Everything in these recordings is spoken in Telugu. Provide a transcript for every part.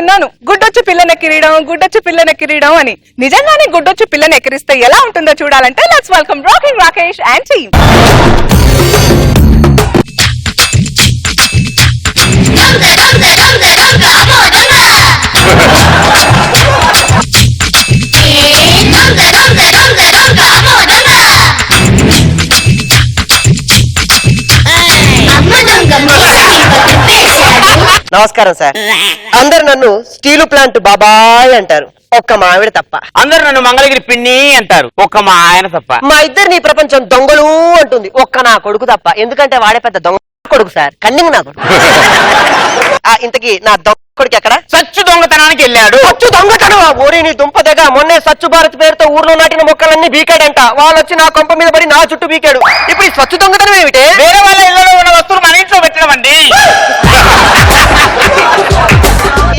అన్నాను గుడ్డొచ్చు పిల్లని ఎక్కిరియడం అని. నిజంగానే గుడ్డొచ్చు పిల్లని ఎక్కిరిస్తే ఎలా ఉంటుందో చూడాలంటే let's welcome rocking Rakesh and team. నమస్కారం సార్. అందరు నన్ను స్టీలు ప్లాంట్ బాబాయ్ అంటారు, ఒక్క మా ఆవిడ తప్ప. అందరు నన్ను మంగళగిరి పిన్ని అంటారు, ఒక్క మా ఆయన తప్ప. మా ఇద్దరిని ప్రపంచం దొంగలు అంటుంది, ఒక్క నా కొడుకు తప్ప. ఎందుకంటే వాడే పెద్ద దొంగ కొడుకు సార్, కన్నింగ్ నా కొడుకు. ఇంతకీ నా దొంగ కొడుకు ఎక్కడ? సచ్చు దొంగతనానికి వెళ్ళాడు. సచ్చు దొంగతనం? ఊరి నీ దుంప దగ్గర మొన్నే స్వచ్ఛ భారత్ పేరుతో ఊర్లో నాటిన మొక్కలన్నీ బీకాడంట. వాళ్ళు వచ్చి నా కొంప మీద పడి నా చుట్టూ బీకాడు. ఇప్పుడు ఈ స్వచ్ఛ దొంగతనం ఏమిటి? వేరే వాళ్ళ ఇళ్లలో ఉన్న వస్తువులు మన ఇంట్లో పెట్టడం అండి.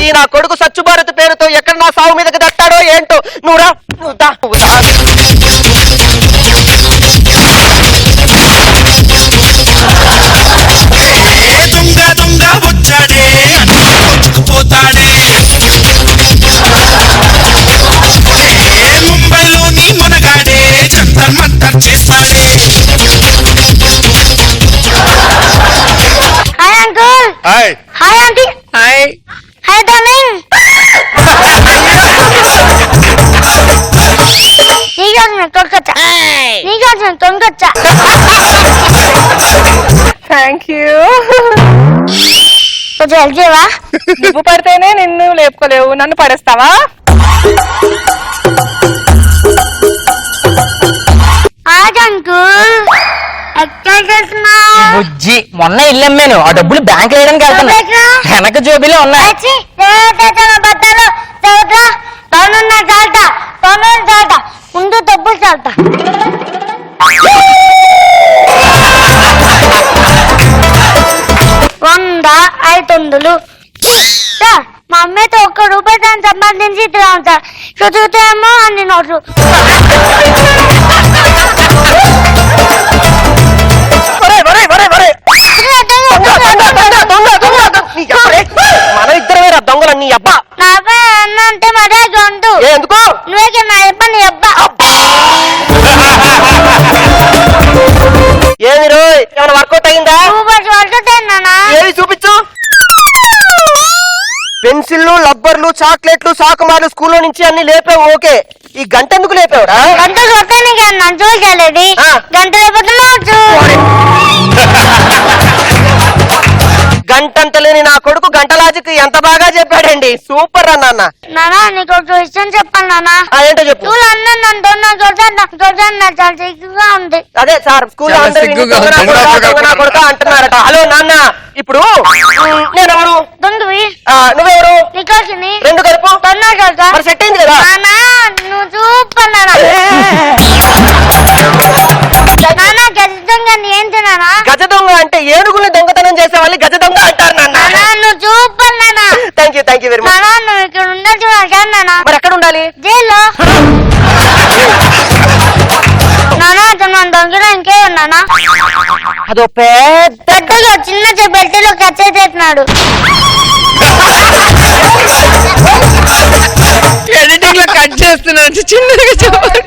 ఈ నా కొడుకు స్వచ్ఛ భారత్ పేరుతో ఎక్కడ నా సాగు మీదకి దట్టాడో ఏంటో. నువ్వురా, నువ్వు దా. దొంగ వచ్చాడే పోతాడే, ముంబైలోని మునగాడే జంతర్ మంతర్ చేస్తాడే. Hi uncle. Hi. Hi aunty. Hi. Hi darling. నీకోసం తొంగొచ్చా. Thank you. కొంచెం హెల్ప్ చేయవా? నువ్వు పడితేనే నిన్ను లేపుకోలేవు, నన్ను పడేస్తావా? Hi uncle. ఎక్కడ చేస్తున్నావు? బుజ్జి, మొన్న ఇల్లు అమ్మాను, ఆ డబ్బులు బ్యాంక్ వేయడానికి వెళ్తున్నా. వెనక జోబీలో ఉన్నాయి. బట్టలు చదువుతా, పనున్నా చాలుతా, పనులు చాలుతా, ముందు డబ్బులు చాలుతా. 100, 500. సార్, మా అమ్మతో ₹1 దాన్ని సంపాదించి ఇస్తున్నాం సార్. చదువుతామో అన్ని నోట్లు. మన ఇద్దరమే రా దొంగలన్నీ. అబ్బా నాపై అన్న అంటే మరే గొంతు. ఎందుకు? నువ్వే నా ఇబ్బంది అబ్బా. ఏమి రోయ్, ఏమైనా వర్కౌట్ అయిందా? ఏవి చూపించు. పెన్సిల్లు, రబ్బర్లు, చాక్లెట్లు, సాకుమార్లు స్కూల్లో నుంచి అన్ని లేపావు, ఓకే. ఈ గంట ఎందుకు లేపావురా? గంట కొట్టాను కానీ నన్ను చూడలేదు. గంట లేకపోతున్నావు. గంటంత లేని నా కొడుకు గంట లాజిక్ ఎంత బాగా చెప్పాడండి. సూపర్ రా నాన్న. నానా నీకు ఒక విషయం చెప్పాను నానా. ఏంటో చెప్పు. స్కూల్ అందరూ నన్ను నాకు చాలా సిగ్గుగా ఉంది. అదే సార్, స్కూల్ అంటున్నారట. హలో నాన్న, ఇప్పుడు నేనెవరు? దొంగవి. నువ్వెవరు? నీకోసని రెండు కలుపు. మరి సెట్ అయింది కదా? నానా నువ్వు చూపర్ నానా. నానా గజ దొంగ ఏంటి నానా? గజ దొంగ అంటే ఏనుగుల్ని దొంగతనం చేసే వాళ్ళని గజ దొంగ అంటారు నాన్న. నానా నువ్వు చూపర్ నానా. Thank you very much. నానా నువ్వు ఇక్కడ ఉండొచ్చు నానా. మరి ఎక్కడ ఉండాలి? జైల్లో. నానా అతను మన దొంగలో ఇంకే ఉన్నానా? అదో పెద్దగా చిన్న బెల్ట్లో కట్ చేసేస్తున్నాడు. ఎడిటింగ్ లో కట్ చేస్తున్నాను, చిన్నగా చెప్పండి.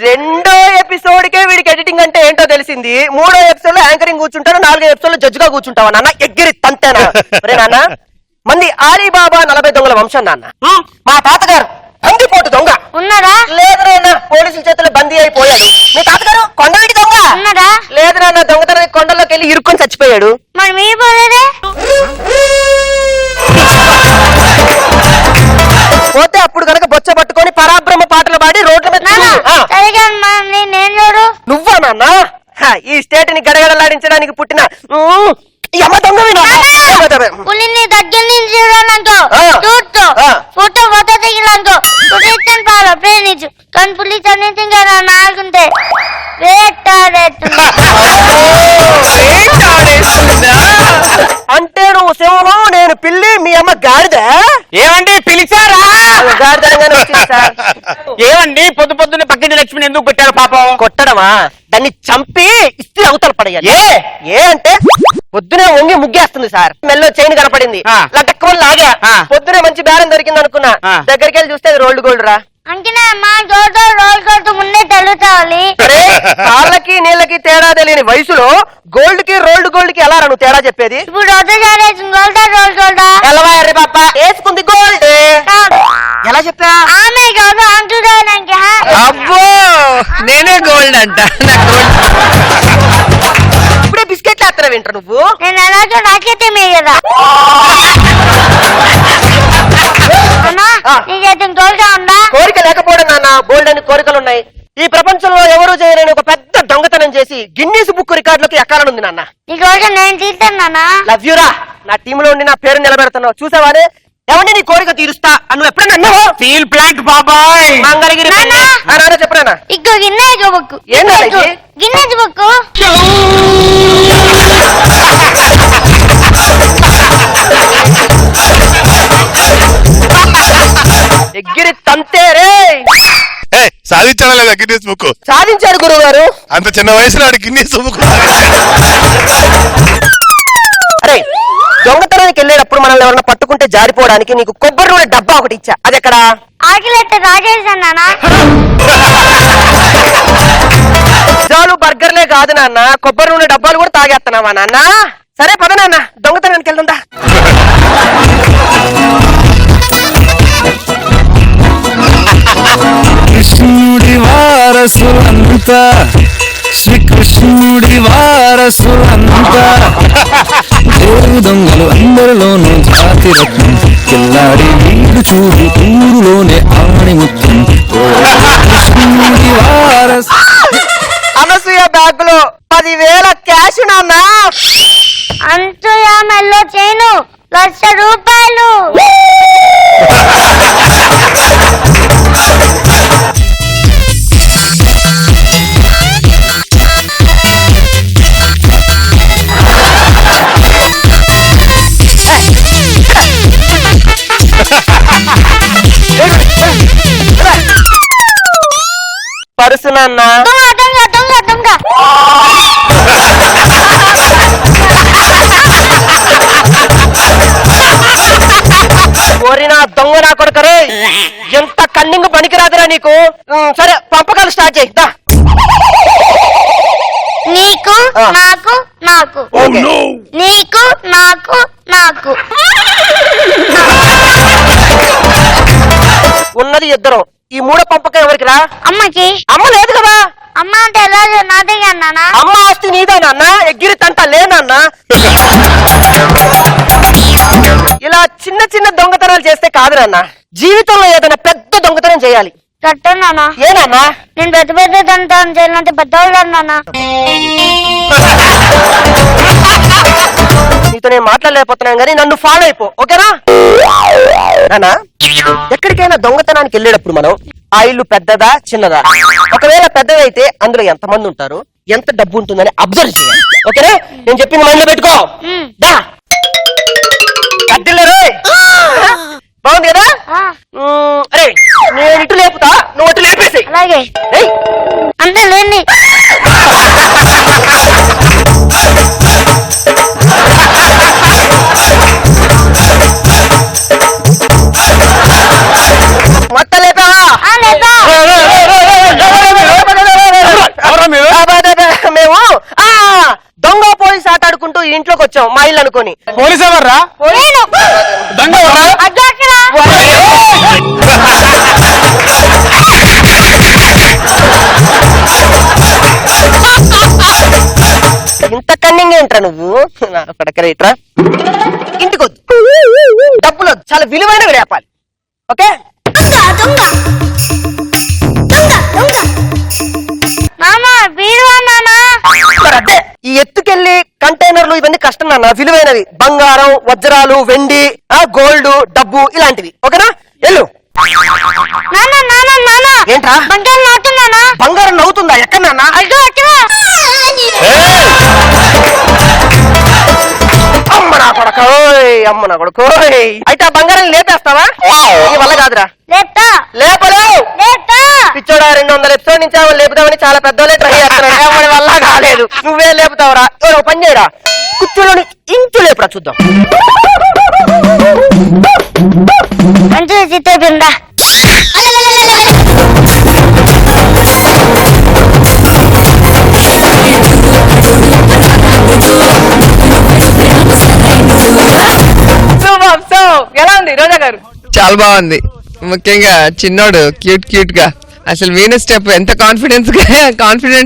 రెండో ఎపిసోడ్ కే వీడికి ఎడిటింగ్ అంటే ఏంటో తెలిసింది. మూడో ఎపిసోడ్ లో యాంకరింగ్ కూర్చుంటాను, 4వ ఎపిసోడ్ లో జడ్జ్ గా కూర్చుంటావా నాన్న? ఎగ్గిరి తంతేనా? ఒరే నాన్న, మంది ఆలీబాబా 40 దొంగల వంశం నాన్న. మా తాతగారు బందిపోటు దొంగ ఉన్నారా? లేదు నాన్న, పోలీసుల చేతుల్లో బందీ అయిపోయాడు. మీ తాతగారు కొండవీటి దొంగ ఉన్నారా? లేదు నాన్న, దొంగతనానికి కొండలోకి వెళ్ళి ఇరుక్కొని చచ్చిపోయాడు. మరి మీ పోలేదే? పోతే అప్పుడు కనుక బొచ్చ పట్టుకొని పరాబ్రహ్మ పాటలు పాడి రోడ్ల మీద నువ్వా నాన్న? ఈ స్టేట్ ని గడగడలాడించడానికి పుట్టిన యమ దొంగవి పులిని దగ్గర నుంచి చూడాలనుకో, చూస్తూ ఫోటో దిగిలానుకో, ఇస్తాను పాల ప్రేమించు. కానీ పులిస్ అన్నింటి కదా నాకుంటే అంటే నువ్వు సింహం, నేను పిల్లి, మీ అమ్మ గాడిద. ఏమండి పిలిచారా? గాడిదగానే వచ్చింది సార్. ఏమండి పొద్దున్నే పక్కింటి లక్ష్మిని ఎందుకు కొట్టారు పాపం? కొట్టడమా? దాన్ని చంపి ఇస్త్రీ అవతల పడేయాలి. ఏ అంటే పొద్దునే వంగి ముగ్గేస్తుంది సార్, మెల్లో చైన్ కనపడింది, ఆ. లటక్కుమని లాగా, ఆ. పొద్దునే మంచి బేరం దొరికింది అనుకున్నా, ఆ. దగ్గరికి వెళ్ళి చూస్తే అది రోల్డ్ గోల్డ్ రా. అంకినా అమ్మా రోల్ కొడుతూ ముందే తెలుసుకోవాలి. అరే కాళ్ళకి నీళ్ళకి తేడా తెలియని వయసులో గోల్డ్ కి రోల్డ్ గోల్డ్ కి ఎలా రా నువ్వు తేడా చెప్పేది? ఇప్పుడు రోల్ గోల్డా ఎలవా ఎర్రి పాప వేసుకుంది గోల్డ్. ఎలా చెప్పా? ఆమె కాదు అంటున్నానికి. అబ్బో నేనే గోల్డ్ అంట. ఇప్పుడే బిస్కెట్లు వేస్తారా వింటారు నువ్వు? నేను ఎలాగో నాకైతే మీ కదా అమ్మా ఆ. నీ చేతి తోలుగా ఉందా? కోరిక లేకపోవడం నాన్న, బోల్డ్ అని కోరికలు ఉన్నాయి. ఈ ప్రపంచంలో ఎవరు చేయలేని ఒక పెద్ద దొంగతనం చేసి గిన్నీస్ బుక్ రికార్డులకు ఎక్కాలనుంది నాన్న. నీకోసం నేను తీస్తాను. లవ్ యూరా, నా టీంలో ఉండి నా పేరు నిలబెడుతున్నావు చూసావానే. ఏమంటే నీ కోరిక తీరుస్తా నువ్వు ఎప్పుడైనా అన్నావా? స్టీల్ ప్లాంట్ బాబాయ్. మంగళగిరి నాన్న. నాన్న చెప్పరానా? ఇగ్గో గిన్నెజ్ బుక్ ఏంటా ఇది? గిన్నెజ్ బుక్. ఎగ్గిరి తంతే రే. సాధించాడా లేదా గిన్నీస్ బుక్? సాధించాడు గురువు గారు. అంత చిన్న వయసులో ఆడు గిన్నీస్ బుక్. అరే దొంగతనానికి వెళ్ళేటప్పుడు మనల్ని ఎవరైనా పట్టుకుంటే జారిపోవడానికి నీకు కొబ్బరి నూనె డబ్బా ఒకటి ఇచ్చా, అది ఎక్కడ? ఆకలిస్తే రాజేశాను నాన్న. పిజ్జాలు బర్గర్లే కాదు నాన్న, కొబ్బరి నూనె డబ్బాలు కూడా తాగేస్తున్నావా నాన్న? సరే పద నాన్న దొంగతనానికి వెళ్దా. కృష్ణుడి వారసులంతా శ్రీకృష్ణుడి వారసులంతా దేవు దొంగలు అందరిలోనూ జాతి రత్నం కిల్లాడి వీడు చూడు ఊరులోనే ఆణి ముత్యం కృష్ణుడి వారసు. అనసూయ బ్యాగ్ లో 10,000 క్యాష్ నాన్న. అంతయా మెల్లో చేయను ₹1,00,000. పరుసు నాన్న. దొంగ దొంగ దొంగ దొంగ. ఓరి నా దొంగ నా కొడుకరే, ఎంత కన్నింగ్ పనికిరాదురా నీకు. సరే పంపకాలు స్టార్ట్ చేయి దా. నీకు ఆ. నాకు నాకు ఓకే. నీకు నాకు నాకు. ఉన్నది ఇద్దరం, ఈ మూడో పంపకం ఎవరికి రా? అమ్మకి. అమ్మ లేదు కదా. అమ్మ అంటే ఎలా నాదే అన్నానా? అమ్మ ఆస్తి నీదా నాన్న, ఎగ్గిరి తంట లేనన్న. ఇలా చిన్న చిన్న దొంగతనాలు చేస్తే కాదు నాన్న, జీవితంలో ఏదైనా పెద్ద దొంగతనం చేయాలి. కట్టన్నానా? ఏనాన్నా? నేను పెద్ద పెద్ద తంటాను చేయాలంటే పెద్దవాళ్ళు అన్నానా? నీతో నేను మాట్లాడలేకపోతున్నాను కానీ నన్ను ఫాలో అయిపో, ఓకేనా? నానా ఎక్కడికైనా దొంగతనానికి వెళ్ళేటప్పుడు మనం ఆ ఇల్లు పెద్దదా చిన్నదా, ఒకవేళ పెద్దదైతే అందులో ఎంత మంది ఉంటారు, ఎంత డబ్బు ఉంటుందని అబ్జర్వ్ చేయాలి, ఓకేనా? నేను చెప్పింది మైండ్ లో పెట్టుకో. దా కద్దిల్లే రే. బాగుంది కదా? ఆ, అరే నేను ఇటు లేపుతా, నువ్వు అటు లేపేసి. అలాగే అంతే లేండి. మొత్తం లేపావా? ఆ, లేదా? మేము దొంగ పోలీస్ ఆట ఆడుకుంటూ ఇంట్లోకి వచ్చాం మా ఇల్లు అనుకోని. పోలీస్ ఎవర్రా? నేను. దొంగ ఎవరా? అడ్డు అక్కడ. ఇంత కన్నింగ్ ఏంట్రా నువ్వు? పడకరేట్రా ఇంటికి వద్దు, డబ్బులు వద్దు, చాలా విలువైనవి రేపాలి, ఓకే? నాన్న బీరువా నాన్న. మరి అదే ఈ ఎత్తుకెళ్లి కంటైనర్లు ఇవన్నీ కష్టం నాన్న, విలువైనవి బంగారం వజ్రాలు వెండి గోల్డ్ డబ్బు ఇలాంటివి, ఓకేనా? వెళ్ళు. నాన్న నాన్న నాన్న ఏంట్రా? బంగారం నవ్వుతున్నానా? బంగారం నవ్వుతుందా? ఎక్కడ నాన్న? అడ్డు అక్కడ. అమ్మ నా కొడక, అమ్మ నా కొడుకు. అయితే ఆ బంగారం లేపేస్తావా? నీ వల్ల కాదురా. లేతా లేపలేవు లేతా. పిచ్చోడా, 200 ఎపిసోడ్ నుంచి లేపుదామని చాలా పెద్దోళ్ళే ట్రై చేస్తున్నారు, ఎవరి వల్ల కాలేదు. లేదు నువ్వే లేపుతావురా ఓ పని చేయరా కుర్చీలోని ఇంచు లేపురా చూద్దాం మంచిగా చిత్తుందా సో ఎలా ఉంది రోజా గారు? చాలా బాగుంది. ముఖ్యంగా చిన్నోడు క్యూట్ గా అసలు వీణ స్టెప్ ఎంత కాన్ఫిడెంట్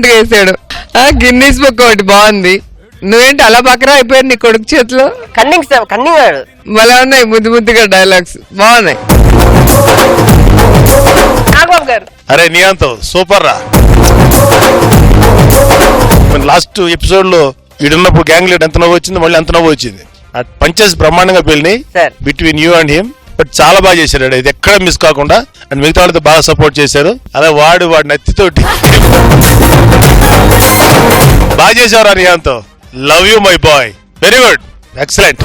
గా వేసాడు. గిన్నీస్ బుక్ ఒకటి బాగుంది. నువ్వేంటి అలా బకరా అయిపోయాడు నీ కొడుకు చేతిలో? కన్నింగ్ భలే ఉన్నాయి ముద్దుగా డైలాగ్స్ బాగున్నాయి. నాగబాబు గారు అరే నియాంతో సూపర్ రా. లాస్ట్ ఎపిసోడ్ లో వీడున్నప్పుడు గ్యాంగ్ లీడ్ ఎంత నవ్వు వచ్చింది, మళ్ళీ ఎంత నవ్వు వచ్చింది. పంచెస్ బ్రహ్మాండంగా పెళ్ళి sir between you and him. But చాలా బాగా చేశాడు, ఇది ఎక్కడ మిస్ కాకుండా. అండ్ మిగతా వాళ్ళతో బాగా సపోర్ట్ చేశారు. అదే వాడి నత్తితోటి బాగా చేశారు నియాంతో. Love you my boy, very good, excellent.